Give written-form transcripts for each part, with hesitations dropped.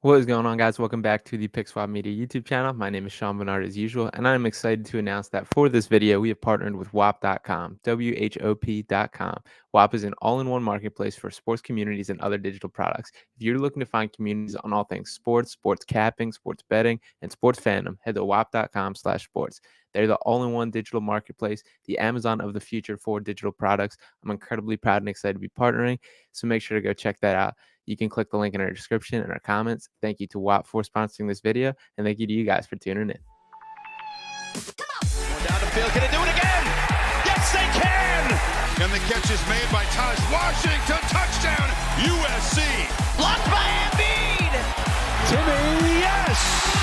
What is going on, guys? Welcome back to the PickSwap Media YouTube channel. My name is Sean Bernard as usual, and I'm excited to announce that for this video, we have partnered with WHOP.com, WHOP.com. WHOP is an all-in-one marketplace for sports communities and other digital products. If you're looking to find communities on all things sports, sports capping, sports betting, and sports fandom, head to WHOP.com/sports. They're the all-in-one digital marketplace, the Amazon of the future for digital products. I'm incredibly proud and excited to be partnering, so make sure to go check that out. You can click the link in our description and our comments. Thank you to WAP for sponsoring this video, and thank you to you guys for tuning in. Going down the field, can they do it again? Yes, they can! And the catch is made by Taj Washington. Touchdown, USC. Blocked by Embiid! Timmy, yes!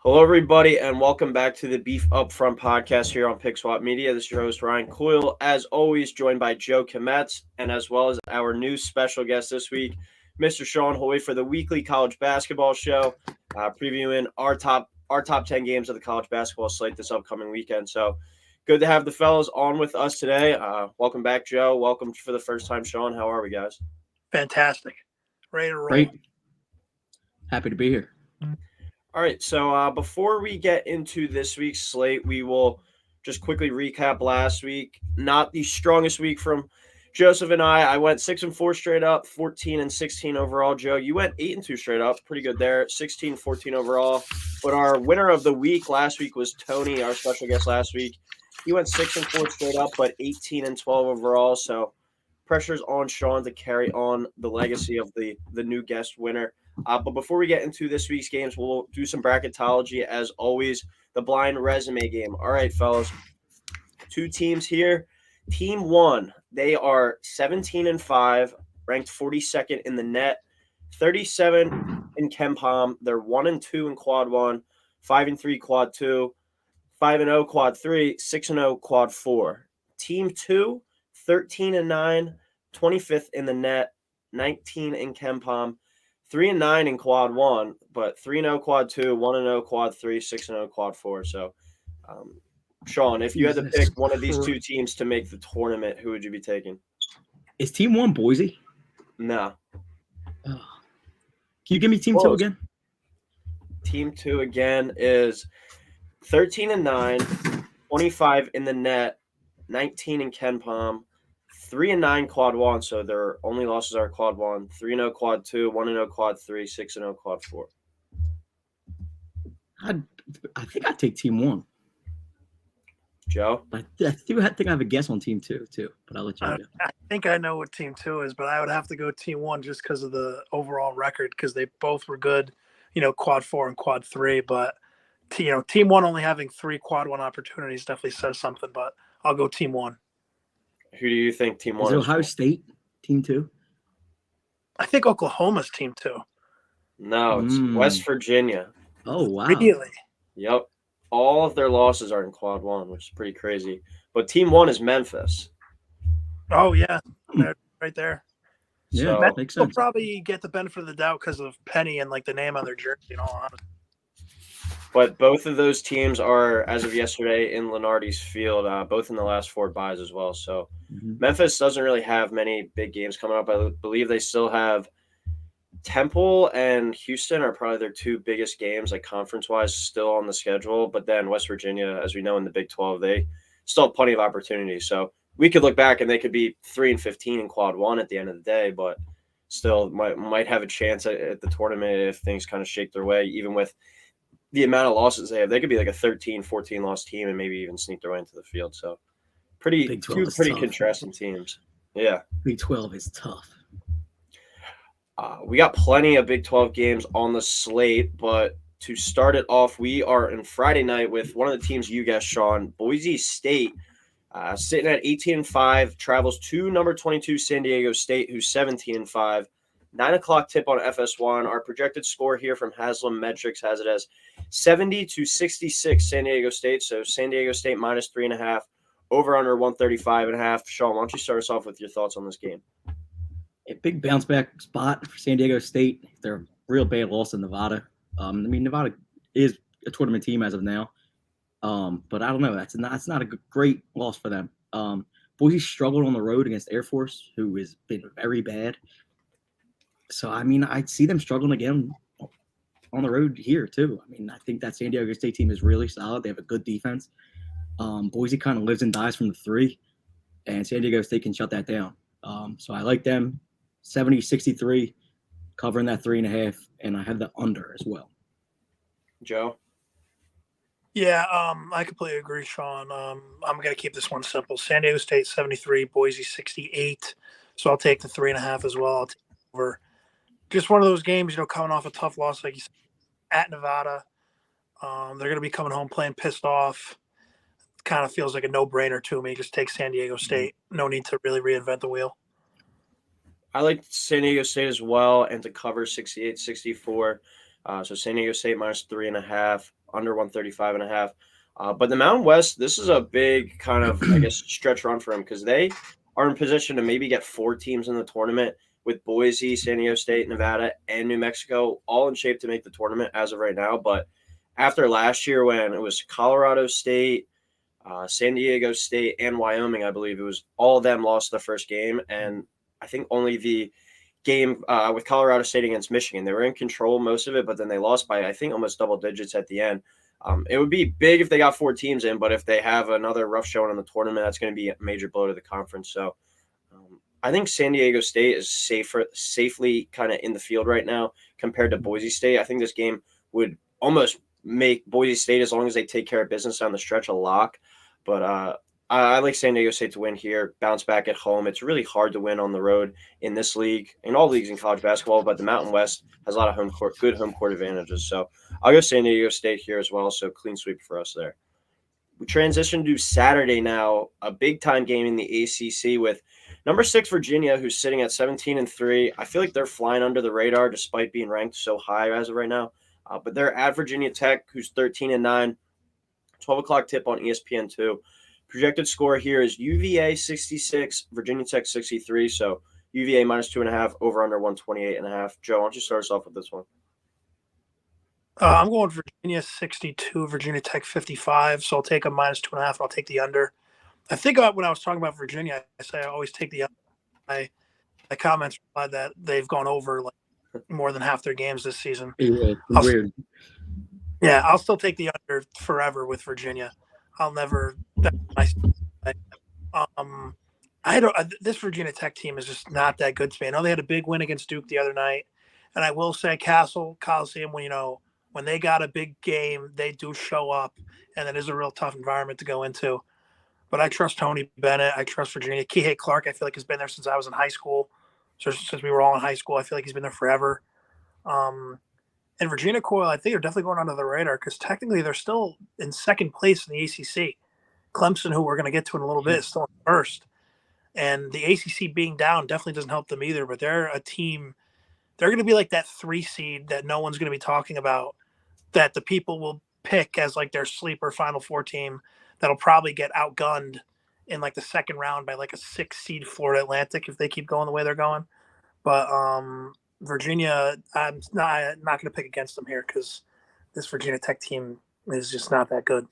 Hello, everybody, and welcome back to the Beef Upfront podcast here on PickSwap Media. This is your host, Ryan Coyle, as always, joined by Joe Kmetz, and as well as our new special guest this week, Mr. Shawn Hoy, for the weekly college basketball show, previewing our top 10 games of the college basketball slate this upcoming weekend. So good to have the fellas on with us today. Welcome back, Joe. Welcome for the first time, Shawn. How are we, guys? Fantastic. Ready to roll. Great. Happy to be here. All right, so before we get into this week's slate, we will just quickly recap last week. Not the strongest week from Joseph and I. I went 6-4 straight up, 14-16 overall. Joe, you went 8-2 straight up. Pretty good there, 16-14 overall. But our winner of the week last week was Tony, our special guest last week. He went 6-4 straight up, but 18-12 overall. So pressure's on Shawn to carry on the legacy of the new guest winner. But before we get into this week's games, we'll do some bracketology. As always, the blind resume game. All right, fellas, two teams here. Team 1, they are 17-5, ranked 42nd in the net, 37 in KenPom. They're 1-2 in Quad 1, 5-3 Quad 2, 5-0 Quad 3, 6-0 Quad 4. Team 2, 13-9, 25th in the net, 19 in KenPom. 3-9 in Quad 1, but 3-0 Quad 2, 1-0 Quad 3, 6-0 Quad 4. So, Shawn, if you had to pick one of these two teams to make the tournament, who would you be taking? Is Team 1 Boise? No. Can you give me Team 2 again? Team 2 again is 13-9, 25 in the net, 19 in KenPom. 3-9 Quad 1, so their only losses are Quad 1, 3-0 Quad 2, 1-0 Quad 3, 6-0 Quad 4. I think I'd take Team 1. Joe? But I think I have a guess on Team 2, too, but I'll let you go. I think I know what Team 2 is, but I would have to go Team 1 just because of the overall record, because they both were good, Quad 4 and Quad 3. But, Team 1 only having 3 Quad 1 opportunities definitely says something, but I'll go Team 1. Who do you think Team 1 is? Ohio State, Team 2? I think Oklahoma's Team 2. No, it's West Virginia. Oh, wow. Really? Yep. All of their losses are in Quad 1, which is pretty crazy. But Team 1 is Memphis. Oh, yeah. They're right there. Yeah, So, that makes They'll sense. probably get the benefit of the doubt because of Penny and, the name on their jersey and all honesty. but both of those teams are, as of yesterday, in Lenardi's field, both in the last 4 byes as well. So Memphis doesn't really have many big games coming up. I believe they still have Temple and Houston are probably their 2 biggest games, conference-wise, still on the schedule. But then West Virginia, as we know in the Big 12, they still have plenty of opportunities. So we could look back and they could be 3-15 in Quad 1 at the end of the day, but still might have a chance at the tournament if things kind of shake their way, even with the amount of losses they have. They could be like a 13, 14 loss team and maybe even sneak their way into the field. So Big 12 two is pretty tough. contrasting teams. Yeah. Big 12 is tough. We got plenty of Big 12 games on the slate, but to start it off, we are in Friday night with one of the teams you guessed, Shawn, Boise State, sitting at 18-5, travels to number 22 San Diego State, who's 17-5. 9 o'clock tip on FS1. Our projected score here from Haslam Metrics has it as 70-66 San Diego State. So San Diego State minus 3.5, over under 135.5. Shawn, why don't you start us off with your thoughts on this game? a big bounce back spot for San Diego State. They're a real bad loss in Nevada. Nevada is a tournament team as of now. But I don't know. That's not a great loss for them. Boise struggled on the road against Air Force, who has been very bad. So, I'd see them struggling again on the road here, too. I think that San Diego State team is really solid. They have a good defense. Boise kind of lives and dies from the three, and San Diego State can shut that down. So I like them 70-63, covering that 3.5, and I have the under as well. Joe? Yeah, I completely agree, Sean. I'm going to keep this one simple. San Diego State 73, Boise 68. So I'll take the 3.5 as well. I'll take over. Just one of those games, coming off a tough loss, like you said, at Nevada. They're going to be coming home playing pissed off. Kind of feels like a no-brainer to me. Just take San Diego State. No need to really reinvent the wheel. I like San Diego State as well, and to cover 68-64. So San Diego State minus 3.5, under 135.5. But the Mountain West, this is a big kind of, stretch run for them because they are in position to maybe get 4 teams in the tournament with Boise, San Diego State, Nevada, and New Mexico all in shape to make the tournament as of right now. But after last year when it was Colorado State, San Diego State, and Wyoming, I believe it was all of them lost the first game. And I think only the game with Colorado State against Michigan, they were in control most of it, but then they lost by, I think, almost double digits at the end. It would be big if they got 4 teams in, but if they have another rough showing in the tournament, that's going to be a major blow to the conference. So I think San Diego State is safely kind of in the field right now compared to Boise State. I think this game would almost make Boise State, as long as they take care of business down the stretch, a lock. But I like San Diego State to win here, bounce back at home. It's really hard to win on the road in this league, in all leagues in college basketball, but the Mountain West has a lot of good home court advantages. So I'll go San Diego State here as well, so clean sweep for us there. We transition to Saturday now, a big-time game in the ACC with number 6 Virginia, who's sitting at 17-3. I feel like they're flying under the radar despite being ranked so high as of right now. But they're at Virginia Tech, who's 13-9. 12 o'clock tip on ESPN2. Projected score here is UVA 66, Virginia Tech 63. So UVA minus 2.5, over under 128.5. Joe, why don't you start us off with this one? I'm going Virginia 62, Virginia Tech 55. So I'll take a minus 2.5. And I'll take the under. I think when I was talking about Virginia, I say I always take the under. My comments replied that they've gone over like more than half their games this season. Weird. Yeah, I'll still take the under forever with Virginia. I'll never. This Virginia Tech team is just not that good to me. I know they had a big win against Duke the other night, and I will say Coliseum, when they got a big game, they do show up, and it is a real tough environment to go into. But I trust Tony Bennett. I trust Virginia. Kihei Clark, I feel like, has been there since I was in high school. So since we were all in high school, I feel like he's been there forever. And Virginia Coyle, I think they're definitely going under the radar because technically they're still in second place in the ACC. Clemson, who we're going to get to in a little bit, is still in first. And the ACC being down definitely doesn't help them either. But they're a team – they're going to be like that 3 seed that no one's going to be talking about, that the people will pick as like their sleeper Final Four team that'll probably get outgunned in like the second round by like a 6 seed Florida Atlantic if they keep going the way they're going. But Virginia, I'm not going to pick against them here because this Virginia Tech team is just not that good.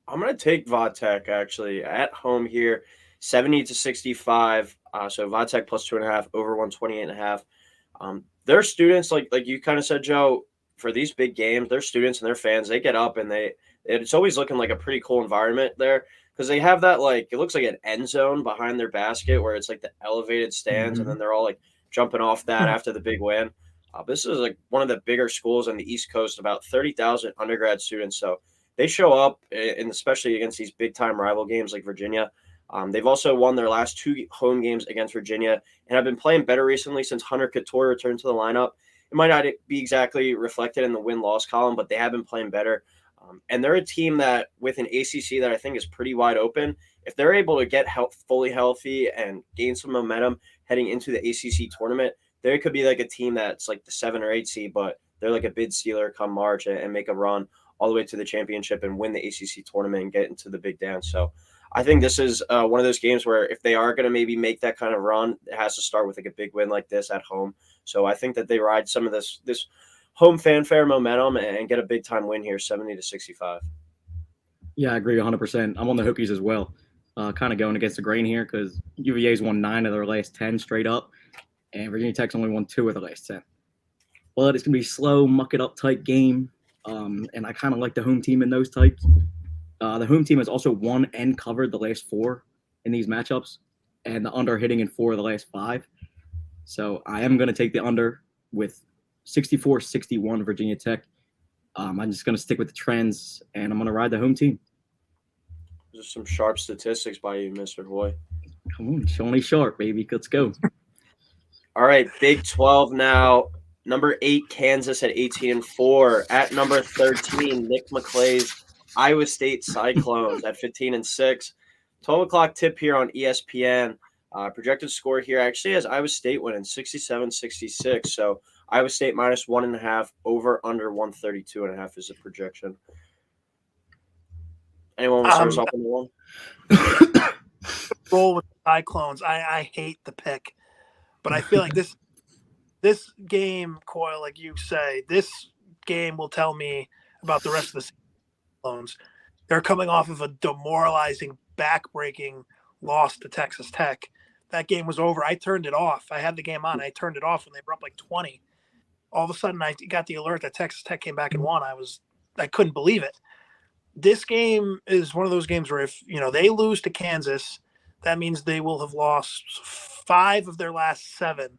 I'm going to take Vatech actually at home here, 70-65. So Vatech plus 2.5, over 128.5. Their students, like you kind of said, Joe, for these big games, their students and their fans, they get up and it's always looking like a pretty cool environment there because they have that, like, it looks like an end zone behind their basket where it's like the elevated stands, and then they're all like jumping off that after the big win. This is like one of the bigger schools on the East Coast, about 30,000 undergrad students. So they show up, and especially against these big-time rival games like Virginia. They've also won their last 2 home games against Virginia and have been playing better recently since Hunter Couture returned to the lineup. It might not be exactly reflected in the win-loss column, but they have been playing better. And they're a team that, with an ACC that I think is pretty wide open, if they're able to get fully healthy and gain some momentum heading into the ACC tournament, they could be like a team that's like the 7 or 8 seed, but they're like a bid stealer come March and make a run all the way to the championship and win the ACC tournament and get into the big dance. So I think this is one of those games where if they are going to maybe make that kind of run, it has to start with like a big win like this at home. So I think that they ride some of this home fanfare momentum and get a big time win here, 70-65. Yeah, I agree 100%. I'm on the Hokies as well. Kind of going against the grain here because UVA's won 9 of their last 10 straight up, and Virginia Tech's only won 2 of the last 10. But it's going to be slow, muck it up type game, and I kind of like the home team in those types. The home team has also won and covered the last 4 in these matchups, and the under hitting in 4 of the last 5. So I am going to take the under with 64-61 Virginia Tech. I'm just going to stick with the trends, and I'm going to ride the home team. There's some sharp statistics by you, Mr. Hoy. Come on, Shawnee Sharp, baby. Let's go. All right, Big 12 now. Number 8, Kansas at 18-4. At number 13, Nick McClay's Iowa State Cyclones at 15-6. 12 o'clock tip here on ESPN. Projected score here actually has Iowa State winning 67-66. So Iowa State minus 1.5, over under 132.5 is the projection. Anyone want to start us off on the one? Roll with the Cyclones. I hate the pick, but I feel like this game, Coyle, like you say, this game will tell me about the rest of the Cyclones. They're coming off of a demoralizing, back-breaking loss to Texas Tech. That game was over. I turned it off. I had the game on. I turned it off when they were up like 20. All of a sudden, I got the alert that Texas Tech came back and won. I couldn't believe it. This game is one of those games where if they lose to Kansas, that means they will have lost 5 of their last 7.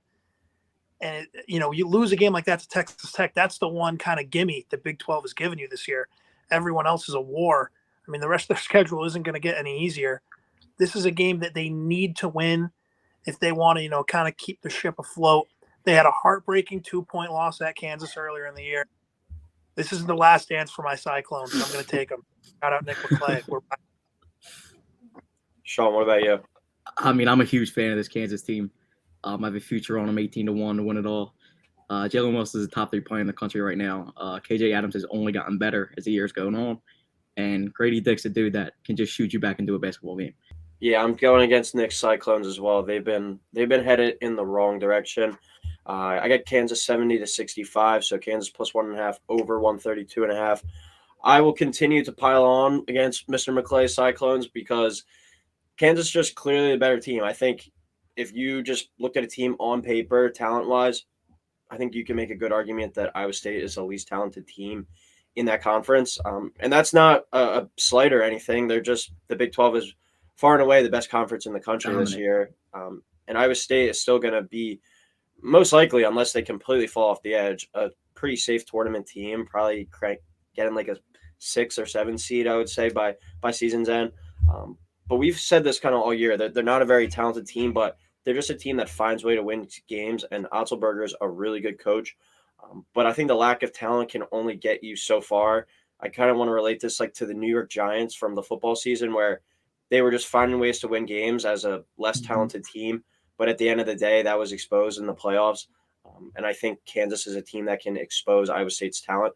And you lose a game like that to Texas Tech, that's the one kind of gimme the Big 12 has given you this year. Everyone else is a war. I mean, the rest of their schedule isn't going to get any easier. This is a game that they need to win if they want to, kind of keep the ship afloat. They had a heartbreaking 2-point loss at Kansas earlier in the year. This isn't the last dance for my Cyclones, and I'm going to take them. Shout out Nick McClay. Shawn, what about you? I mean, I'm a huge fan of this Kansas team. I have a future on them 18-1 to win it all. Jalen Wilson is the top 3 player in the country right now. KJ Adams has only gotten better as the year's going on. And Grady Dick's a dude that can just shoot you back into a basketball game. Yeah, I'm going against Nick's Cyclones as well. They've been headed in the wrong direction. I got Kansas 70-65, so Kansas plus 1.5, over 132.5. I will continue to pile on against Mr. McClay's Cyclones because Kansas is just clearly the better team. I think if you just looked at a team on paper, talent-wise, I think you can make a good argument that Iowa State is the least talented team in that conference. And that's not a slight or anything. They're just – the Big 12 is far and away the best conference in the country this year. And Iowa State is still going to be – most likely, unless they completely fall off the edge, a pretty safe tournament team, probably getting like a 6 or 7 seed, I would say, by season's end. But we've said this kind of all year. They're not a very talented team, but they're just a team that finds a way to win games, and Otzelberger is a really good coach. But I think the lack of talent can only get you so far. I kind of want to relate this like to the New York Giants from the football season where they were just finding ways to win games as a less talented team. But at the end of the day, that was exposed in the playoffs. And I think Kansas is a team that can expose Iowa State's talent.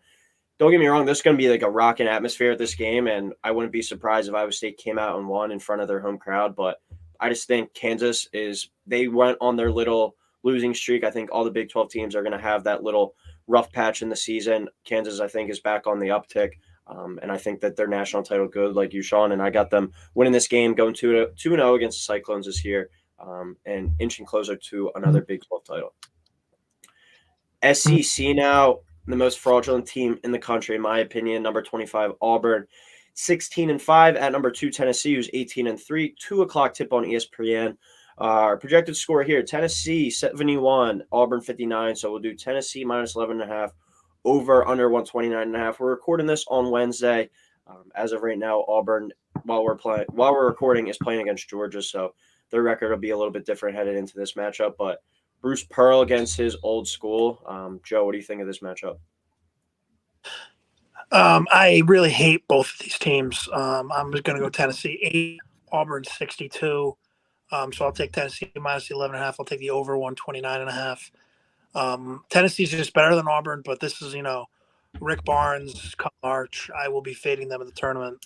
Don't get me wrong, this is going to be like a rocking atmosphere at this game, and I wouldn't be surprised if Iowa State came out and won in front of their home crowd. But I just think Kansas they went on their little losing streak. I think all the Big 12 teams are going to have that little rough patch in the season. Kansas, I think, is back on the uptick. And I think that they're national title good, like you, Shawn, and I got them winning this game, going 2-0 against the Cyclones this year. And inching closer to another Big 12 title. SEC now, the most fraudulent team in the country, in my opinion. Number 25, Auburn, 16-5 at number 2, Tennessee, who's 18-3. 2 o'clock tip on ESPN. Our projected score here: Tennessee 71, Auburn 59. So we'll do Tennessee minus 11.5, over under 129.5. We're recording this on Wednesday. As of right now, Auburn, while we're recording, is playing against Georgia. So their record will be a little bit different headed into this matchup, but Bruce Pearl against his old school. Joe, what do you think of this matchup? I really hate both of these teams. I'm just going to go Tennessee 8, Auburn 62. So I'll take Tennessee minus 11.5. I'll take the over 129.5. Tennessee's just better than Auburn, but this is, Rick Barnes, come March. I will be fading them in the tournament.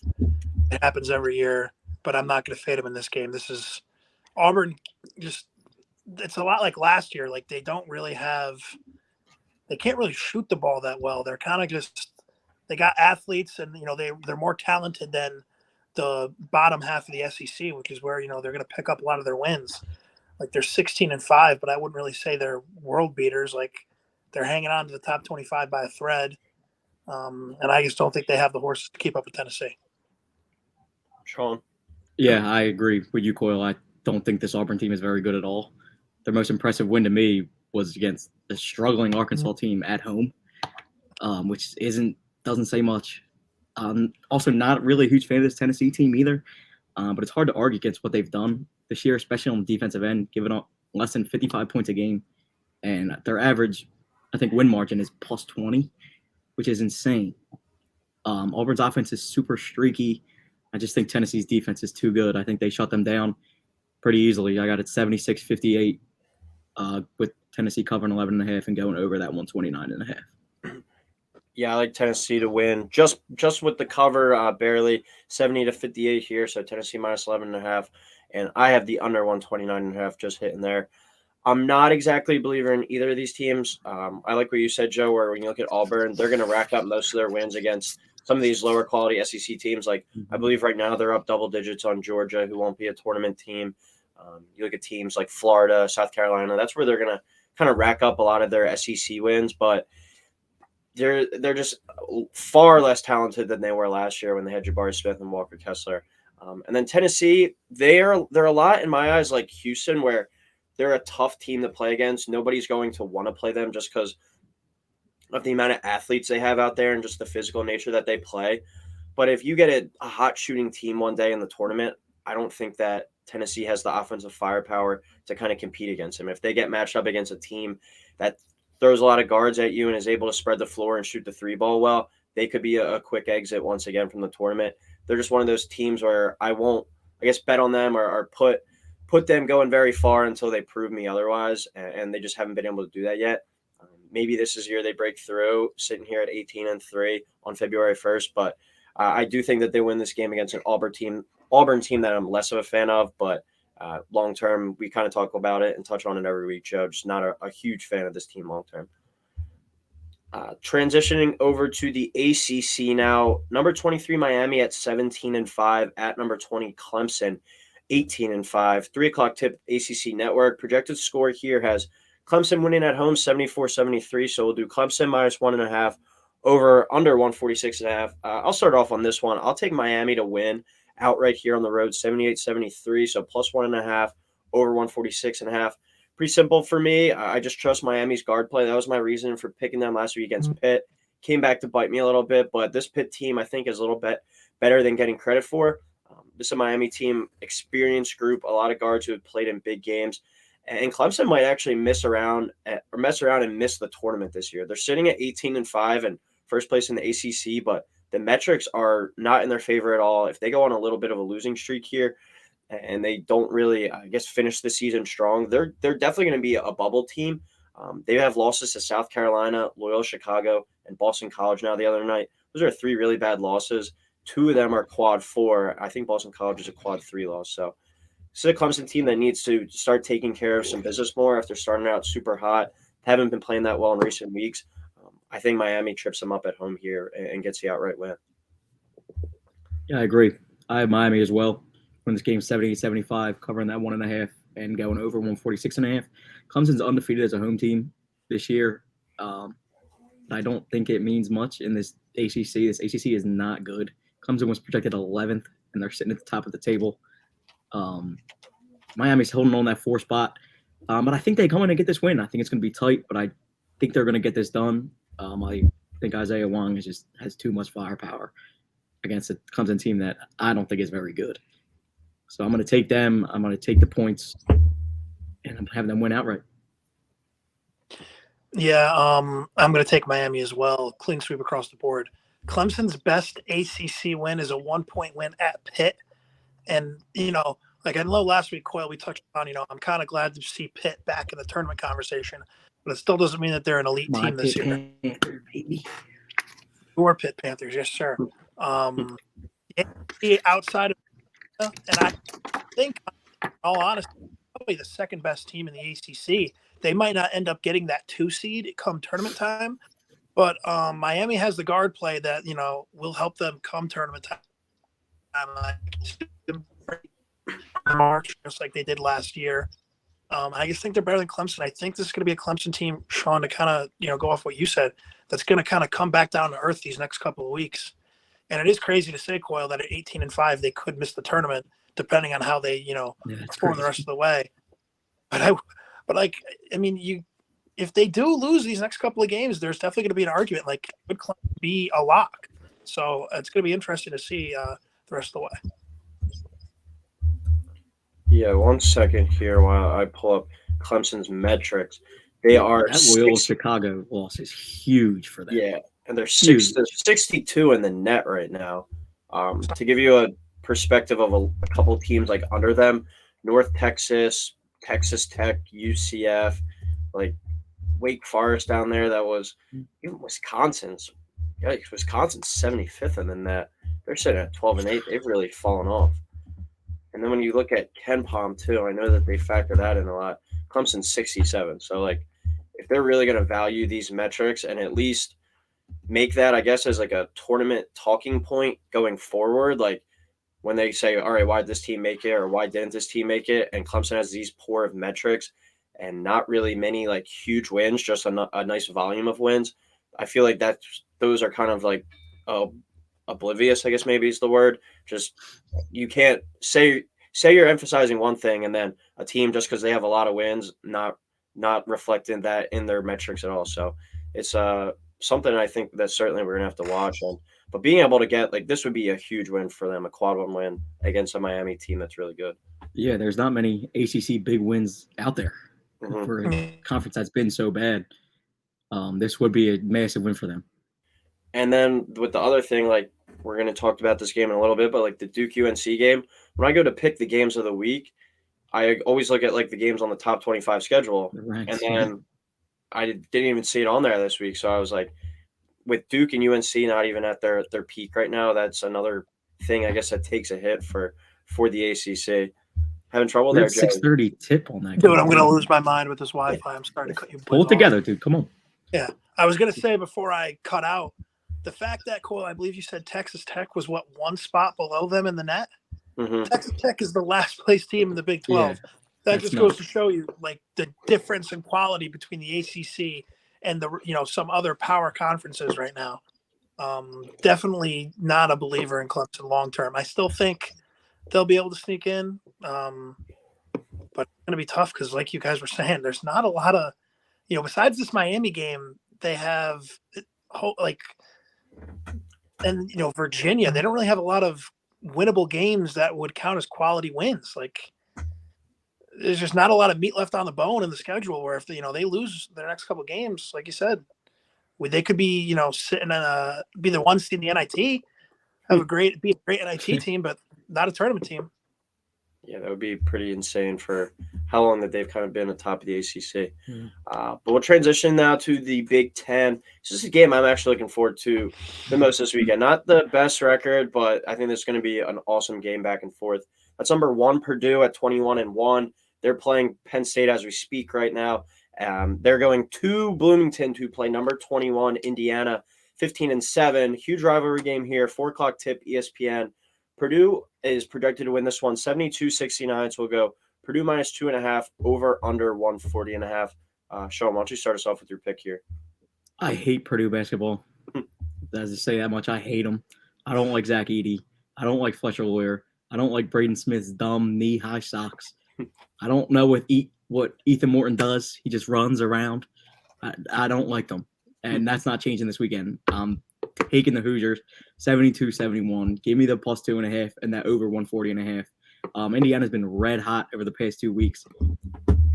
It happens every year. but I'm not going to fade them in this game. This is Auburn. It's a lot like last year. Like they can't really shoot the ball that well. They're kind of they got athletes, and they're more talented than the bottom half of the SEC, which is where they're going to pick up a lot of their wins. Like they're 16-5, but I wouldn't really say they're world beaters. Like they're hanging on to the top 25 by a thread, and I just don't think they have the horses to keep up with Tennessee. Shawn? Yeah, I agree with you, Coyle. I don't think this Auburn team is very good at all. Their most impressive win to me was against the struggling Arkansas team at home, which doesn't say much. Also, not really a huge fan of this Tennessee team either, but it's hard to argue against what they've done this year, especially on the defensive end, giving up less than 55 points a game. And their average, I think, win margin is plus 20, which is insane. Auburn's offense is super streaky. I just think Tennessee's defense is too good. I think they shut them down pretty easily. I got it 76-58 with Tennessee covering 11.5 and going over that 129.5. Yeah, I like Tennessee to win. Just with the cover, barely 70-58 here. So Tennessee minus 11.5, and I have the under 129.5 just hitting there. I'm not exactly a believer in either of these teams. I like what you said, Joe, where when you look at Auburn, they're going to rack up most of their wins against some of these lower quality SEC teams. Like I believe right now they're up double digits on Georgia, who won't be a tournament team. You look at teams like Florida, South Carolina. That's where they're going to kind of rack up a lot of their SEC wins, but they're just far less talented than they were last year when they had Jabari Smith and Walker Kessler. And then Tennessee, they're a lot in my eyes like Houston, where they're a tough team to play against. Nobody's going to want to play them just because of the amount of athletes they have out there and just the physical nature that they play. But if you get a hot shooting team one day in the tournament, I don't think that Tennessee has the offensive firepower to kind of compete against them. If they get matched up against a team that throws a lot of guards at you and is able to spread the floor and shoot the three ball well, they could be a quick exit once again from the tournament. They're just one of those teams where I won't, I guess, bet on them or put them going very far until they prove me otherwise, and they just haven't been able to do that yet. Maybe this is the year they break through, sitting here at 18-3 on February 1st, but I do think that they win this game against an Auburn team that I'm less of a fan of, but long term, we kind of talk about it and touch on it every week, Joe. Just not a huge fan of this team long term. Transitioning over to the ACC now, number 23 Miami at 17-5, at number 20 Clemson 18-5. 3:00 tip ACC Network. Projected score here has Clemson winning at home 74-73, so we'll do Clemson minus 1.5 over under 146.5. I'll start off on this one. I'll take Miami to win outright here on the road 78-73, so plus 1.5 over 146.5. Pretty simple for me. I just trust Miami's guard play. That was my reason for picking them last week against Pitt. Came back to bite me a little bit, but this Pitt team I think is a little bit better than getting credit for. This is a Miami team, experienced group, a lot of guards who have played in big games. And Clemson might actually mess around and miss the tournament this year. They're sitting at 18-5 and first place in the ACC, but the metrics are not in their favor at all. If they go on a little bit of a losing streak here and they don't really, I guess, finish the season strong, they're definitely going to be a bubble team. They have losses to South Carolina, Loyola Chicago, and Boston College now the other night. Those are 3 really bad losses. 2 of them are quad 4. I think Boston College is a quad 3 loss. So this is a Clemson team that needs to start taking care of some business more after starting out super hot. Haven't been playing that well in recent weeks. I think Miami trips them up at home here and gets the outright win. Yeah, I agree. I have Miami as well. Win this game 78-75, covering that 1.5 and going over 146.5. Clemson's undefeated as a home team this year. I don't think it means much in this ACC. This ACC is not good. Clemson was projected 11th, and they're sitting at the top of the table. Miami's holding on that 4 spot. But I think they come in and get this win. I think it's going to be tight, but I think they're going to get this done. I think Isaiah Wong has too much firepower against a Clemson team that I don't think is very good. So I'm going to take them. I'm going to take the points, and I'm having them win outright. Yeah, I'm going to take Miami as well. Clean sweep across the board. Clemson's best ACC win is a 1-point win at Pitt. And, like I know last week, Coyle, we touched on, I'm kind of glad to see Pitt back in the tournament conversation. But it still doesn't mean that they're an elite team this year. Panther, baby. Or Pitt Panthers, yes, sir. Outside of And I think, in all honesty, probably the second best team in the ACC. They might not end up getting that 2 seed come tournament time, but Miami has the guard play that will help them come tournament time. March, just like they did last year. I just think they're better than Clemson. I think this is going to be a Clemson team, Shawn, to kind of go off what you said. That's going to kind of come back down to earth these next couple of weeks. And it is crazy to say, Coyle, that at 18-5 they could miss the tournament, depending on how they perform the rest of the way. But if they do lose these next couple of games, there's definitely going to be an argument. Like, could Clemson be a lock? So it's going to be interesting to see the rest of the way. Yeah, 1 second here while I pull up Clemson's metrics. They are that Loyola Chicago loss is huge for them. Yeah, and they're 62 in the net right now. To give you a perspective of a couple teams like under them, North Texas, Texas Tech, UCF, like Wake Forest down there. That was even Wisconsin's. Yikes, Wisconsin's 75th in the net. They're sitting at 12-8. They've really fallen off. And then when you look at Ken Palm too, I know that they factor that in a lot. Clemson's 67. So like, if they're really going to value these metrics and at least make that, I guess, as like a tournament talking point going forward, like when they say, all right, why did this team make it or why didn't this team make it? And Clemson has these poor of metrics and not really many like huge wins, just a nice volume of wins. I feel like those are kind of like oblivious, I guess maybe is the word. Just you can't say you're emphasizing one thing and then a team just because they have a lot of wins not reflecting that in their metrics at all. So it's something I think that certainly we're gonna have to watch. But being able to get like this would be a huge win for them, a quad 1 win against a Miami team that's really good. Yeah, there's not many ACC big wins out there for a conference that's been so bad. This would be a massive win for them. And then with the other thing, like we're going to talk about this game in a little bit, but like the Duke UNC game, when I go to pick the games of the week, I always look at like the games on the top 25 schedule. Right. And then I didn't even see it on there this week. So I was like, with Duke and UNC not even at their peak right now, that's another thing I guess that takes a hit for the ACC. Having trouble there, 6:30 tip on that. Dude, I'm going to lose my mind with this Wi-Fi. I'm starting to cut you. Pull it together, dude. Come on. Yeah. I was going to say before I cut out, the fact that, Cole, I believe you said Texas Tech was, one spot below them in the net? Mm-hmm. Texas Tech is the last place team in the Big 12. Yeah, that just goes to show you, like, the difference in quality between the ACC and some other power conferences right now. Definitely not a believer in Clemson long term. I still think they'll be able to sneak in, but it's going to be tough because, like you guys were saying, there's not a lot of, besides this Miami game, they have Virginia. They don't really have a lot of winnable games that would count as quality wins. Like, there's just not a lot of meat left on the bone in the schedule. Where if they lose their next couple of games, like you said, they could be sitting in be the 1 seed in the NIT, be a great NIT team, but not a tournament team. Yeah, that would be pretty insane for how long that they've kind of been atop of the ACC. But we'll transition now to the Big Ten. This is a game I'm actually looking forward to the most this weekend. Not the best record, but I think this is going to be an awesome game back and forth. That's number 1, Purdue at 21-1. They're playing Penn State as we speak right now. They're going to Bloomington to play number 21, Indiana, 15-7. Huge rivalry game here. 4:00 tip, ESPN. Purdue is projected to win this one 72-69. So we'll go Purdue minus 2.5, over under 140.5. Shawn, why don't you start us off with your pick here? I hate Purdue basketball. As I say that much, I hate them. I don't like Zach Edey. I don't like Fletcher Lawyer. I don't like Braden Smith's dumb knee-high socks. I don't know what Ethan Morton does. He just runs around. I don't like them. And that's not changing this weekend. I'm taking the Hoosiers 72-71. Give me the plus 2.5 and that over 140.5. Indiana's been red hot over the past 2 weeks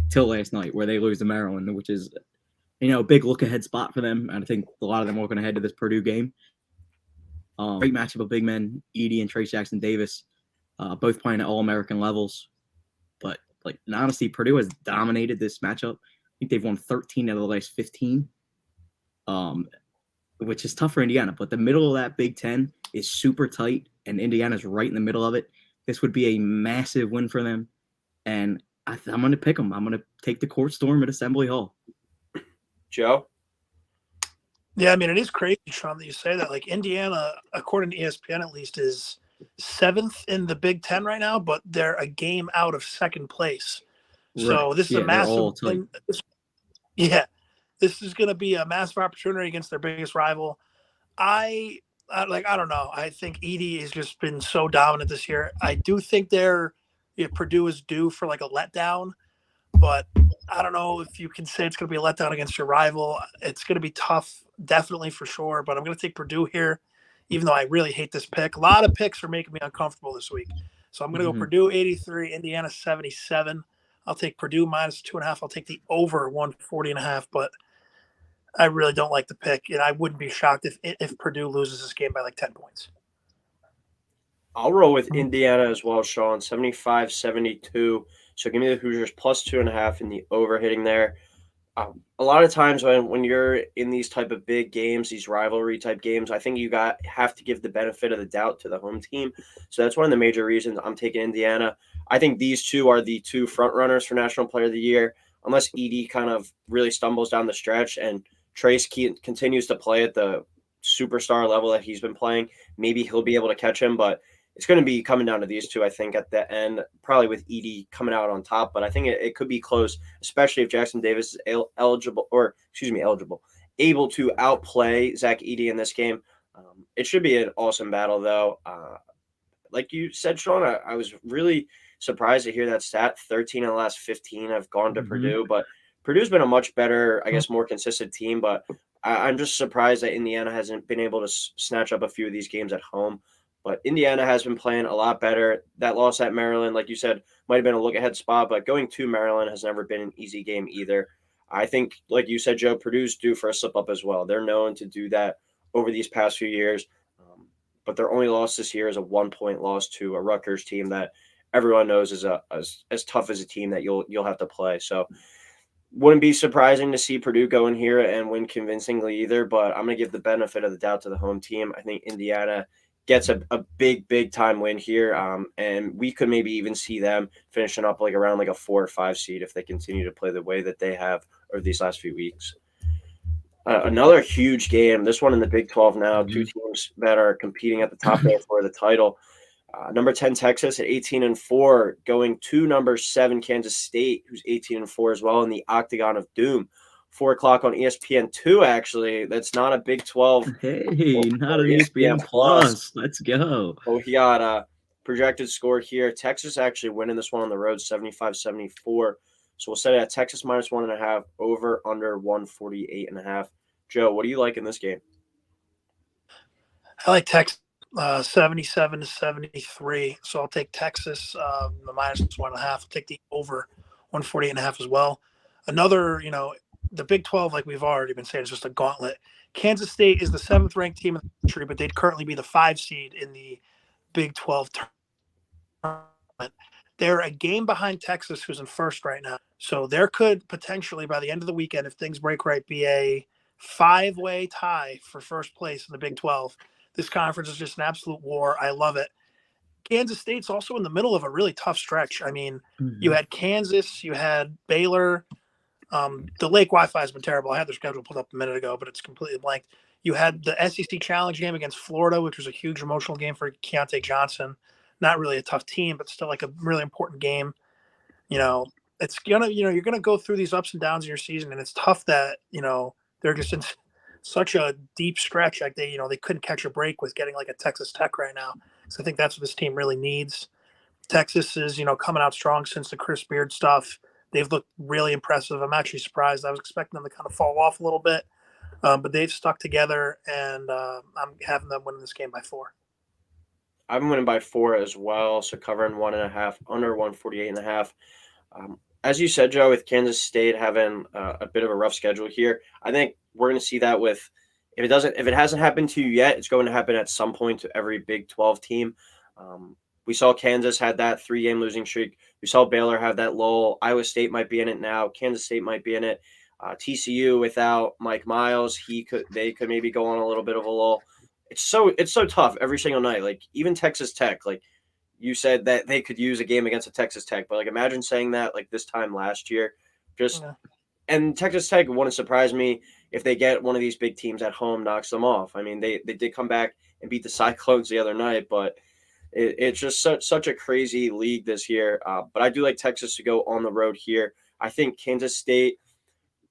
till last night where they lose to Maryland, which is, a big look-ahead spot for them. And I think a lot of them are looking ahead to this Purdue game. Great matchup of big men, Edey and Trace Jackson Davis, both playing at all-American levels. But, in honesty, Purdue has dominated this matchup. I think they've won 13 out of the last 15, which is tough for Indiana. But the middle of that Big Ten is super tight, and Indiana's right in the middle of it. this would be a massive win for them. And I'm going to pick them. I'm going to take the court storm at Assembly Hall. Joe? Yeah, I mean, it is crazy, Shawn, that you say that. Like, Indiana, according to ESPN at least, is 7th in the Big Ten right now, but they're a game out of second place. So Right. this is a they're all massive tight. Yeah, this is going to be a massive opportunity against their biggest rival. I don't know. I think Edie has just been so dominant this year. I do think Purdue is due for like a letdown, but I don't know if you can say it's going to be a letdown against your rival. It's going to be tough, definitely for sure. But I'm going to take Purdue here, even though I really hate this pick. A lot of picks are making me uncomfortable this week, so I'm going to go Purdue 83, Indiana 77. I'll take Purdue minus 2.5. I'll take the over 140.5, but I really don't like the pick, and I wouldn't be shocked if Purdue loses this game by like 10 points. I'll roll with Indiana as well, Shawn, 75-72. So give me the Hoosiers plus 2.5 in the over hitting there. A lot of times when you're in these type of big games, these rivalry type games, I think you have to give the benefit of the doubt to the home team. So that's one of the major reasons I'm taking Indiana. I think these two are the two front runners for National Player of the Year, unless Edie kind of really stumbles down the stretch and Trace continues to play at the superstar level that he's been playing. Maybe he'll be able to catch him, but it's going to be coming down to these two, I think, at the end, probably with Edie coming out on top. But I think it could be close, especially if Jackson Davis is able to outplay Zach Edey in this game. It should be an awesome battle, though. Like you said, Shawn, I was really surprised to hear that stat. 13 of the last 15 have gone to Purdue, but Purdue's been a much better, I guess, more consistent team. But I'm just surprised that Indiana hasn't been able to snatch up a few of these games at home. But Indiana has been playing a lot better. That loss at Maryland, like you said, might have been a look-ahead spot, but going to Maryland has never been an easy game either. I think, like you said, Joe, Purdue's due for a slip-up as well. They're known to do that over these past few years, but their only loss this year is a 1-point loss to a Rutgers team that everyone knows is as tough as a team that you'll have to play. So wouldn't be surprising to see Purdue go in here and win convincingly either, but I'm going to give the benefit of the doubt to the home team. I think Indiana gets a big time win here, and we could maybe even see them finishing up like around like a 4 or 5 seed if they continue to play the way that they have over these last few weeks. Another huge game, this one in the Big 12 now, two teams that are competing at the top there for the title. Number 10 Texas at 18-4, going to number 7 Kansas State, who's 18-4 as well in the Octagon of Doom. 4 o'clock on ESPN2, actually. That's not a Big 12. Hey, not an ESPN Plus. Let's go. Well, he got a projected score here. Texas actually winning this one on the road, 75-74. So we'll set it at Texas minus 1.5, over under 148.5. Joe, what do you like in this game? I like Texas 77-73. So I'll take Texas the minus 1.5. I'll take the over 148.5 as well. Another, the Big 12, like we've already been saying, is just a gauntlet. Kansas State is the 7th ranked team in the country, but they'd currently be the 5 seed in the Big 12 tournament. They're a game behind Texas, who's in first right now. So there could potentially, by the end of the weekend, if things break right, be a 5-way tie for first place in the Big 12. This conference is just an absolute war. I love it. Kansas State's also in the middle of a really tough stretch. I mean, you had Kansas, you had Baylor. The Lake Wi-Fi has been terrible. I had their schedule pulled up a minute ago, but it's completely blank. You had the SEC Challenge game against Florida, which was a huge emotional game for Keontae Johnson. Not really a tough team, but still like a really important game. It's gonna, you're gonna go through these ups and downs in your season, and it's tough that they're just in such a deep stretch. Like they couldn't catch a break with getting like a Texas Tech right now. So I think that's what this team really needs. Texas is coming out strong since the Chris Beard stuff. They've looked really impressive. I'm actually surprised. I was expecting them to kind of fall off a little bit, but they've stuck together, and I'm having them winning this game by 4. I'm winning by 4 as well, so covering 1.5, under 148.5. As you said, Joe, with Kansas State having a bit of a rough schedule here, I think we're going to see that with if it hasn't happened to you yet, it's going to happen at some point to every Big 12 team. We saw Kansas had that 3-game losing streak. We saw Baylor have that lull. Iowa State might be in it now. Kansas State might be in it. TCU without Mike Miles, they could maybe go on a little bit of a lull. It's so tough every single night. Like even Texas Tech, like you said that they could use a game against a Texas Tech, but like imagine saying that like this time last year, and Texas Tech wouldn't surprise me if they get one of these big teams at home, knocks them off. I mean, they did come back and beat the Cyclones the other night, but it's just such a crazy league this year. But I do like Texas to go on the road here. I think Kansas State,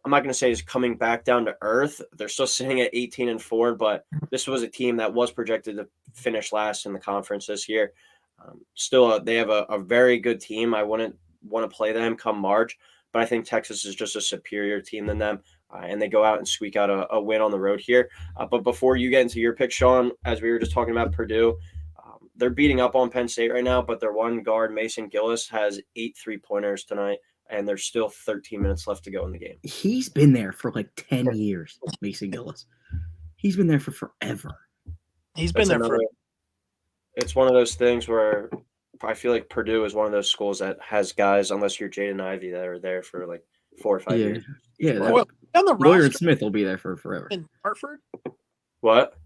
I'm not going to say is coming back down to earth. They're still sitting at 18-4, but this was a team that was projected to finish last in the conference this year. They have a very good team. I wouldn't want to play them come March, but I think Texas is just a superior team than them, and they go out and squeak out a win on the road here. But before you get into your pick, Shawn, as we were just talking about Purdue, they're beating up on Penn State right now, but their one guard, Mason Gillis, has 8 3-pointers tonight, and there's still 13 minutes left to go in the game. He's been there for like 10 years, Mason Gillis. He's been there for forever. He's been there for. It's one of those things where I feel like Purdue is one of those schools that has guys, unless you're Jaden Ivey, that are there for like 4 or 5 years. Yeah, on the Lawyer and roster Smith will be there for forever. in Hartford. What?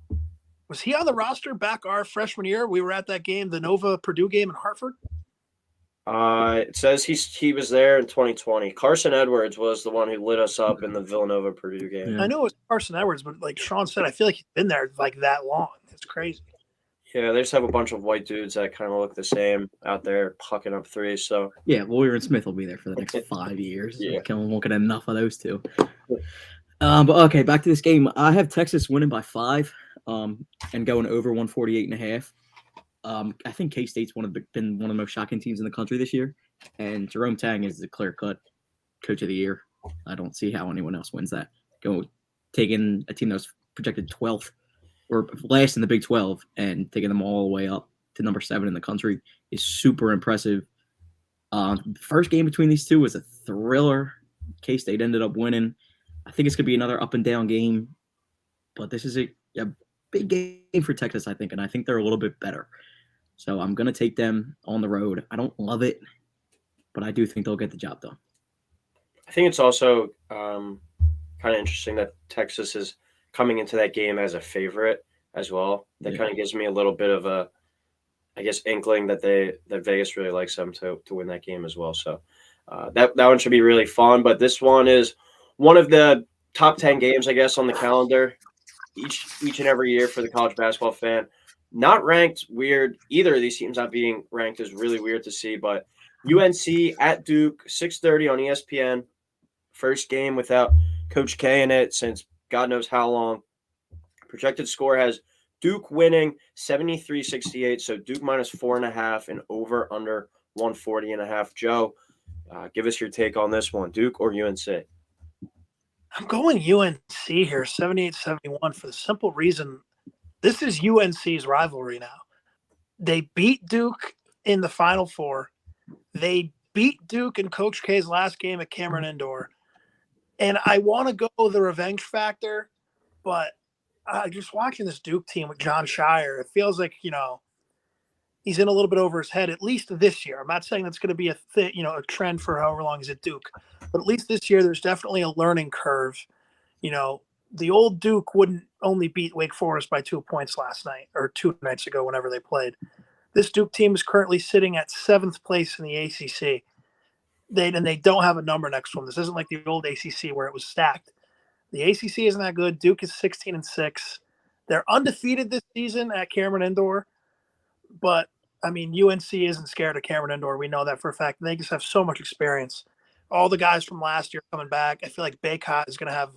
Was he on the roster back our freshman year? We were at that game, the Nova Purdue game in Hartford. It says he was there in 2020. Carson Edwards was the one who lit us up in the Villanova Purdue game. Yeah. I know it was Carson Edwards, but like Shawn said, I feel like he's been there like that long. It's crazy. Yeah, they just have a bunch of white dudes that kind of look the same out there pucking up threes. So yeah, Lawyer and Smith will be there for the next 5 years. Yeah. I won't get enough of those two. But okay, back to this game. I have Texas winning by 5, and going over 148.5. I think K-State's been one of the most shocking teams in the country this year, and Jerome Tang is the clear-cut coach of the year. I don't see how anyone else wins that. Taking a team that was projected 12th or last in the Big 12 and taking them all the way up to number 7 in the country is super impressive. First game between these two was a thriller. K-State ended up winning. I think it's going to be another up-and-down game, but this is a big game for Texas, I think, and I think they're a little bit better. So I'm going to take them on the road. I don't love it, but I do think they'll get the job done. I think it's also kind of interesting that Texas is coming into that game as a favorite as well. That kind of gives me a little bit of a, I guess, inkling that Vegas really likes them to win that game as well. So that one should be really fun. But this one is one of the top 10 games, I guess, on the calendar each and every year for the college basketball fan. Not ranked, weird. Either of these teams not being ranked is really weird to see. But UNC at Duke, 6:30 on ESPN. First game without Coach K in it since God knows how long. Projected score has Duke winning 73-68. So Duke minus 4.5 and over under 140.5. Joe, give us your take on this one, Duke or UNC? I'm going UNC here, 78-71, for the simple reason this is UNC's rivalry now. They beat Duke in the Final Four. They beat Duke in Coach K's last game at Cameron Indoor. And I want to go the revenge factor, but just watching this Duke team with John Shire, it feels like, he's in a little bit over his head, at least this year. I'm not saying that's going to be a trend for however long he's at Duke, but at least this year there's definitely a learning curve. The old Duke wouldn't only beat Wake Forest by 2 points last night or 2 nights ago whenever they played. This Duke team is currently sitting at 7th place in the ACC. They don't have a number next to them. This isn't like the old ACC where it was stacked. The ACC isn't that good. Duke is 16-6. They're undefeated this season at Cameron Indoor, but UNC isn't scared of Cameron Indoor. We know that for a fact. They just have so much experience. All the guys from last year coming back. I feel like Baycott is going to have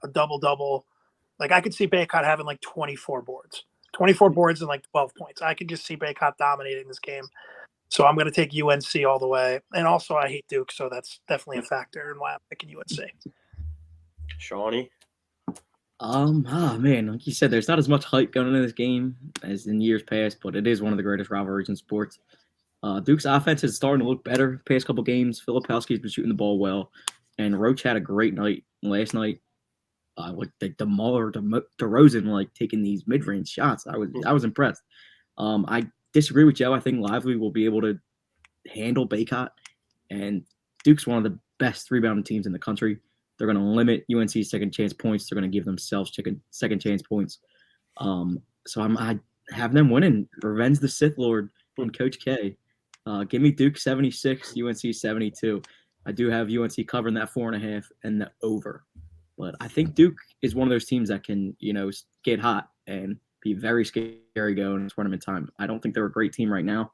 a double-double. Like, I could see Baycott having like 24 boards and like 12 points. I could just see Baycott dominating this game. So I'm going to take UNC all the way. And also, I hate Duke, so that's definitely a factor in why I'm picking UNC. Shawnee? Man, like you said, there's not as much hype going into this game as in years past, but it is one of the greatest rivalries in sports. Duke's offense is starting to look better the past couple games. Filipowski's been shooting the ball well, and Roach had a great night last night. DeMar DeRozan taking these mid-range shots. I was impressed. I disagree with Joe. I think Lively will be able to handle Baycott, and Duke's one of the best rebounding teams in the country. They're going to limit UNC's second chance points. They're going to give themselves second chance points. So I have them winning. Revenge the Sith Lord on Coach K. Give me Duke 76, UNC 72. I do have UNC covering that 4.5 and the over. But I think Duke is one of those teams that can, get hot and be very scary going in tournament time. I don't think they're a great team right now,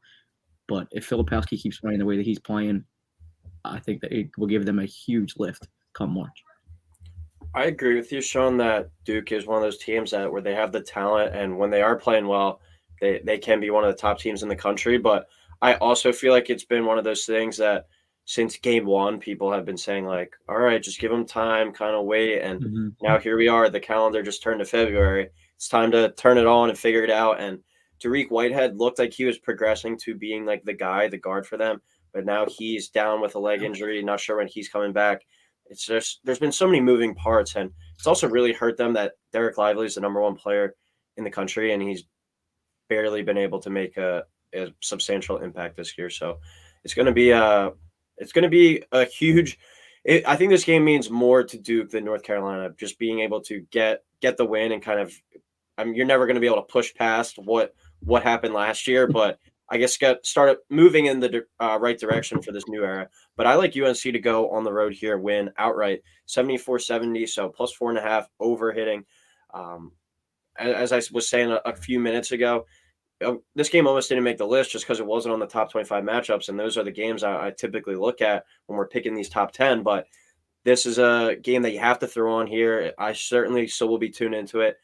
but if Filipowski keeps playing the way that he's playing, I think that it will give them a huge lift come March. I agree with you, Shawn, that Duke is one of those teams where they have the talent, and when they are playing well, they can be one of the top teams in the country. But I also feel like it's been one of those things that since game one, people have been saying, like, all right, just give them time, kind of wait. And now here we are. The calendar just turned to February. It's time to turn it on and figure it out. And Tariq Whitehead looked like he was progressing to being like the guard for them. But now he's down with a leg injury. Not sure when he's coming back. It's just there's been so many moving parts. And it's also really hurt them that Derek Lively is the number one player in the country, and he's barely been able to make a substantial impact this year. So it's going to be a huge. I think this game means more to Duke than North Carolina. Just being able to get the win and kind of, you're never going to be able to push past what happened last year, but I guess start moving in the right direction for this new era. But I like UNC to go on the road here, win outright, 74-70, so plus 4.5 over hitting. As I was saying a few minutes ago, this game almost didn't make the list just because it wasn't on the top 25 matchups, and those are the games I typically look at when we're picking these top 10. But this is a game that you have to throw on here. I certainly still will be tuned into it.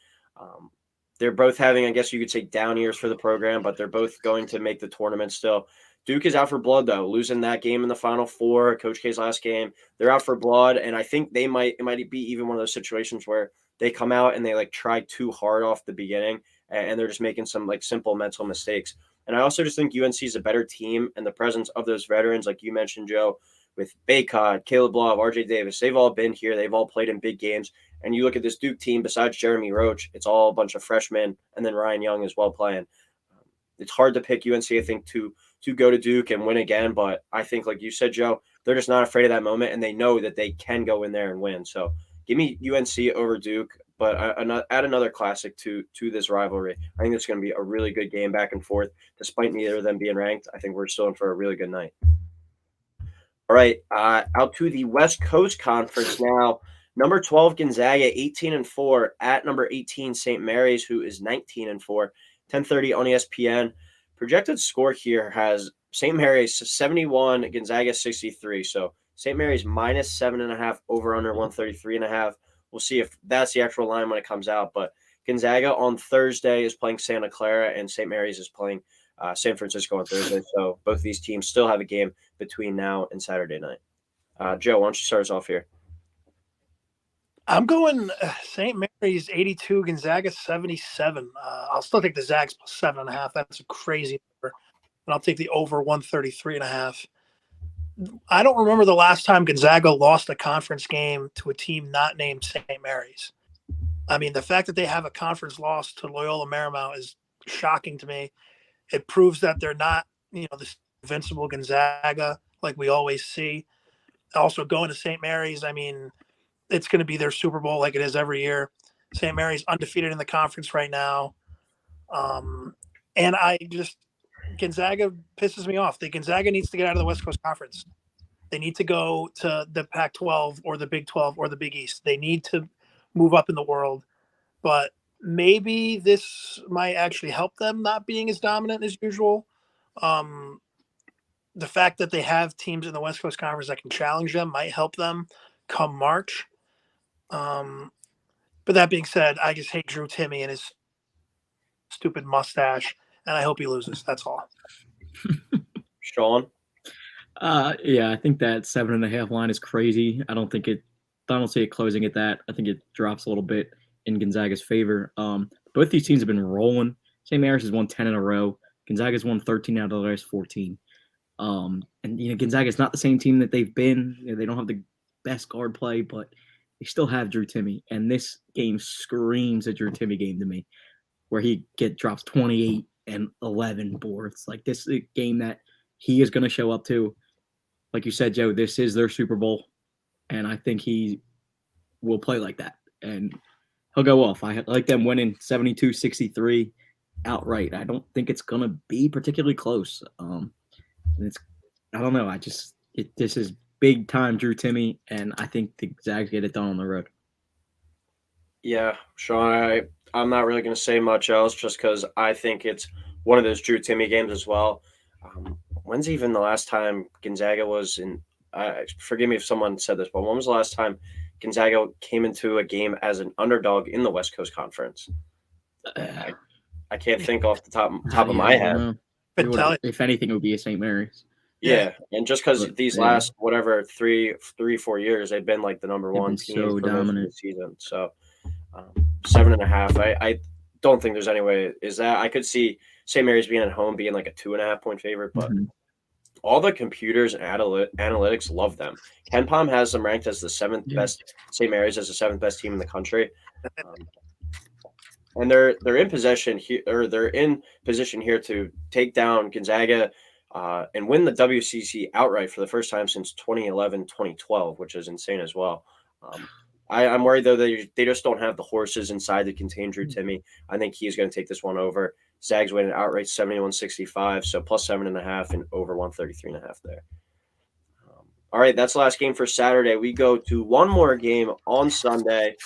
They're both having, I guess you could say, down years for the program, but they're both going to make the tournament still. Duke is out for blood, though, losing that game in the Final Four, Coach K's last game. They're out for blood, and I think it might be even one of those situations where they come out and they try too hard off the beginning, and they're just making some simple mental mistakes. And I also just think UNC is a better team, and the presence of those veterans, like you mentioned, Joe, with Baycott, Caleb Love, RJ Davis, they've all been here. They've all played in big games. And you look at this Duke team, besides Jeremy Roach, it's all a bunch of freshmen, and then Ryan Young as well playing. It's hard to pick UNC, I think, to go to Duke and win again. But I think, like you said, Joe, they're just not afraid of that moment, and they know that they can go in there and win. So give me UNC over Duke, but add another classic to this rivalry. I think it's going to be a really good game back and forth. Despite neither of them being ranked, I think we're still in for a really good night. All right, out to the West Coast Conference now. Number 12, Gonzaga, 18-4 at number 18, St. Mary's, who is 19-4, 10:30 on ESPN. Projected score here has St. Mary's 71, Gonzaga 63. So St. Mary's minus 7.5, over under 133.5. We'll see if that's the actual line when it comes out. But Gonzaga on Thursday is playing Santa Clara, and St. Mary's is playing San Francisco on Thursday. So both of these teams still have a game between now and Saturday night. Joe, why don't you start us off here? I'm going St. Mary's 82, Gonzaga 77. I'll still take the Zags plus 7.5. That's a crazy number. And I'll take the over 133.5. I don't remember the last time Gonzaga lost a conference game to a team not named St. Mary's. I mean, the fact that they have a conference loss to Loyola Marymount is shocking to me. It proves that they're not, this invincible Gonzaga like we always see. Also, going to St. Mary's, I mean, it's going to be their Super Bowl like it is every year. St. Mary's undefeated in the conference right now. And Gonzaga pisses me off. Gonzaga needs to get out of the West Coast Conference. They need to go to the Pac-12 or the Big 12 or the Big East. They need to move up in the world. But maybe this might actually help them not being as dominant as usual. The fact that they have teams in the West Coast Conference that can challenge them might help them come March. But that being said, I just hate Drew Timme and his stupid mustache, and I hope he loses. That's all. Shawn? Yeah, I think that 7.5 line is crazy. I don't see it closing at that. I think it drops a little bit in Gonzaga's favor. Both these teams have been rolling. St. Mary's has won 10 in a row. Gonzaga's won 13 out of the last 14. And Gonzaga's not the same team that they've been. They don't have the best guard play, but they still have Drew Timme. And this game screams a Drew Timme game to me, where he drops 28 and 11 boards. This is a game that he is going to show up to. Like you said, Joe, this is their Super Bowl, and I think he will play like that. And he'll go off. I like them winning 72-63. outright. I don't think it's gonna be particularly close. I don't know. This is big time Drew Timmy, and I think the Zags get it done on the road. Yeah, Shawn, I'm not really going to say much else just because I think it's one of those Drew Timmy games as well. When's even the last time Gonzaga was in? Forgive me if someone said this, but when was the last time Gonzaga came into a game as an underdog in the West Coast Conference? I can't think off the top of my head. If anything, it would be a St. Mary's. Yeah, and just because these yeah. last whatever 4 years, they've been like the number one team so for most of the dominant. season. So 7.5. I don't think there's any way is that I could see St. Mary's being at home being like a 2.5 point favorite, but all the computers and analytics love them. KenPom has them ranked as the seventh best. St. Mary's as the seventh best team in the country. And they're in possession here, or they're in position here to take down Gonzaga and win the WCC outright for the first time since 2011-2012, which is insane as well. I'm worried though they just don't have the horses inside to contain Drew Timmy. I think he's going to take this one over. Zags win it outright 71-65, so plus 7.5 and over 133.5 there. All right, that's the last game for Saturday. We go to one more game on Sunday.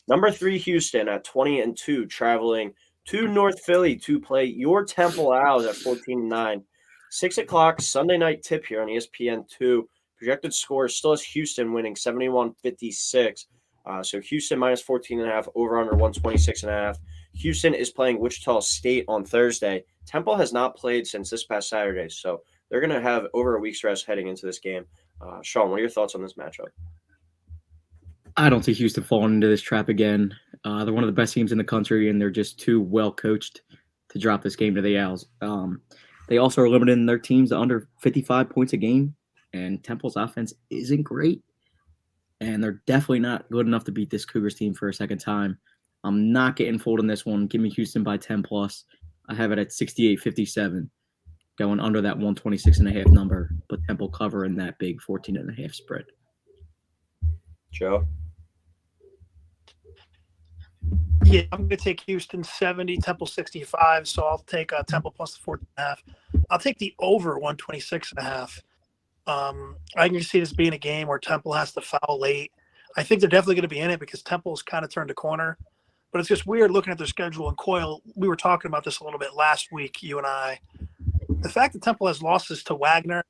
Number 3 Houston at 20-2, traveling to North Philly to play your Temple Owls at 14-9. 6 o'clock Sunday night tip here on ESPN2. Projected score still has Houston winning 71-56. So Houston minus 14.5, over under 126.5. Houston is playing Wichita State on Thursday. Temple has not played since this past Saturday, so they're going to have over a week's rest heading into this game. Shawn, what are your thoughts on this matchup? I don't see Houston falling into this trap again. They're one of the best teams in the country, and they're just too well coached to drop this game to the Owls. They also are limiting their teams to under 55 points a game, and Temple's offense isn't great, and they're definitely not good enough to beat this Cougars team for a second time. I'm not getting fooled in this one. Give me Houston by 10 plus. I have it at 68-57, going under that 126.5 number, but Temple covering that big 14.5 spread. Joe? Yeah, I'm going to take Houston 70, Temple 65, so I'll take Temple plus the 14.5. I'll take the over 126.5. I can just see this being a game where Temple has to foul late. I think they're definitely going to be in it because Temple's kind of turned a corner. But it's just weird looking at their schedule. And Coyle, we were talking about this a little bit last week, you and I. The fact that Temple has losses to Wagner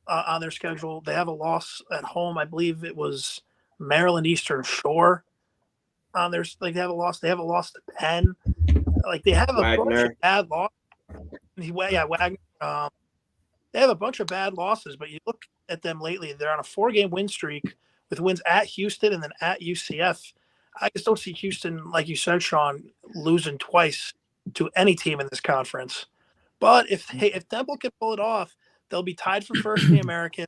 on their schedule, they have a loss at home. I believe it was Maryland Eastern Shore. They have a loss. They have a loss to Penn. Like they have a bunch of bad losses. Yeah, Wagner. They have a bunch of bad losses, but you look at them lately. They're on a 4-game win streak with wins at Houston and then at UCF. I just don't see Houston, like you said, Shawn, losing twice to any team in this conference. But if Temple can pull it off, they'll be tied for first in the American.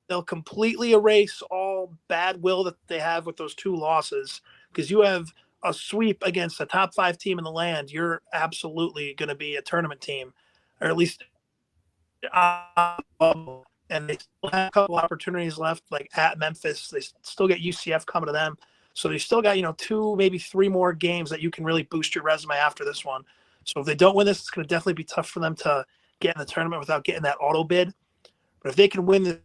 They'll completely erase all bad will that they have with those 2 losses. Because you have a sweep against a top 5 team in the land, you're absolutely going to be a tournament team, or at least and they still have a couple opportunities left, like at Memphis. They still get UCF coming to them. So they still got, 2, maybe 3 more games that you can really boost your resume after this one. So if they don't win this, it's going to definitely be tough for them to get in the tournament without getting that auto bid. But if they can win this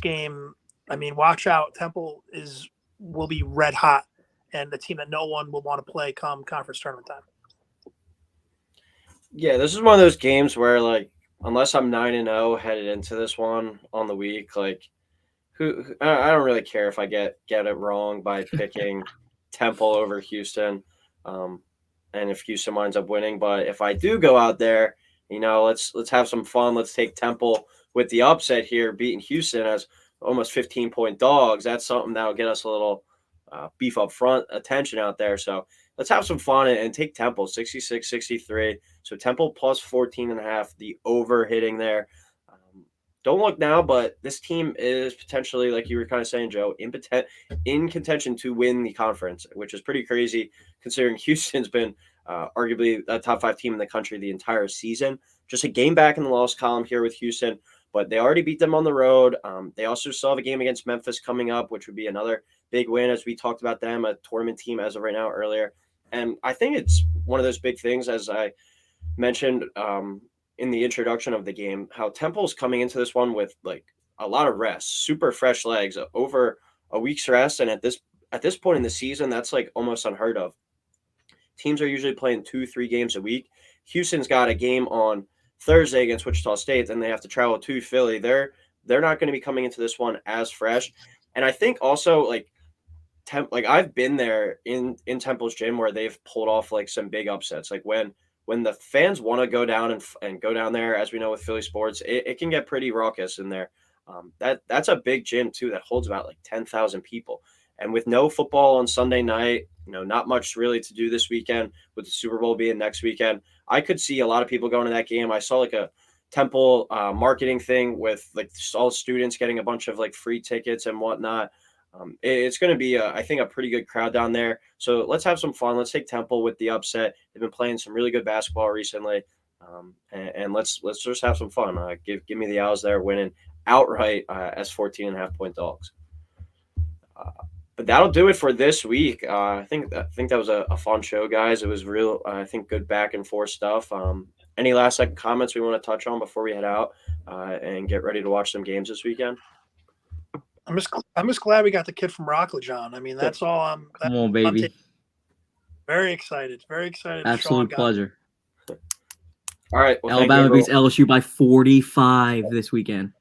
game, I mean, watch out. Temple will be red hot, and the team that no one will want to play come conference tournament time. Yeah, this is one of those games where, like, unless I'm 9-0 headed into this one on the week, like, I don't really care if I get it wrong by picking Temple over Houston, and if Houston winds up winning. But if I do go out there, let's have some fun. Let's take Temple with the upset here, beating Houston as almost 15-point dogs. That's something that'll get us a little beef up front attention out there. So let's have some fun and take Temple 66-63. So Temple plus 14.5, the over hitting there. Don't look now, but this team is potentially, like you were kind of saying, Joe, in contention to win the conference, which is pretty crazy considering Houston's been arguably a top 5 team in the country the entire season. Just a game back in the loss column here with Houston, but they already beat them on the road. They also still have a game against Memphis coming up, which would be another big win, as we talked about them, a tournament team as of right now earlier. And I think it's one of those big things, as I mentioned in the introduction of the game how Temple's coming into this one with like a lot of rest, super fresh legs, over a week's rest, and at this point in the season, that's like almost unheard of. Teams are usually playing 2-3 games a week. Houston's got a game on Thursday against Wichita State, then they have to travel to Philly. They're not going to be coming into this one as fresh, and I think also like I've been there in Temple's gym where they've pulled off like some big upsets. Like when the fans want to go down and go down there, as we know with Philly sports, it can get pretty raucous in there. That's a big gym too that holds about like 10,000 people. And with no football on Sunday night, not much really to do this weekend with the Super Bowl being next weekend, I could see a lot of people going to that game. I saw like a Temple marketing thing with like all students getting a bunch of like free tickets and whatnot. It's going to be, I think, a pretty good crowd down there. So let's have some fun. Let's take Temple with the upset. They've been playing some really good basketball recently, and let's just have some fun. Give me the Owls there winning outright as 14.5-point dogs. But that'll do it for this week. I think that was a fun show, guys. It was real, I think, good back and forth stuff. Any last second comments we want to touch on before we head out and get ready to watch some games this weekend? I'm just glad we got the kid from Rockledge on. I mean, that's all. Come on, baby. Very excited. Very excited. Absolute pleasure. All right. Well, Alabama beats LSU by 45 this weekend.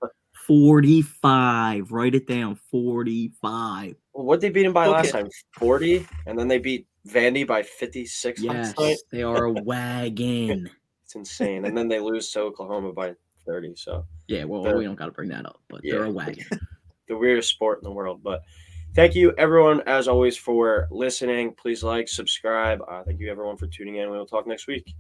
45. Write it down. 45. Well, what'd they beat him by last time? 40? And then they beat Vandy by 56 last night? They are a wagon. It's insane. And then they lose to Oklahoma by 30. So yeah, well, we don't got to bring that up, but they're a wagon. The weirdest sport in the world. But thank you, everyone, as always, for listening. Please like, subscribe. Thank you, everyone, for tuning in. We will talk next week.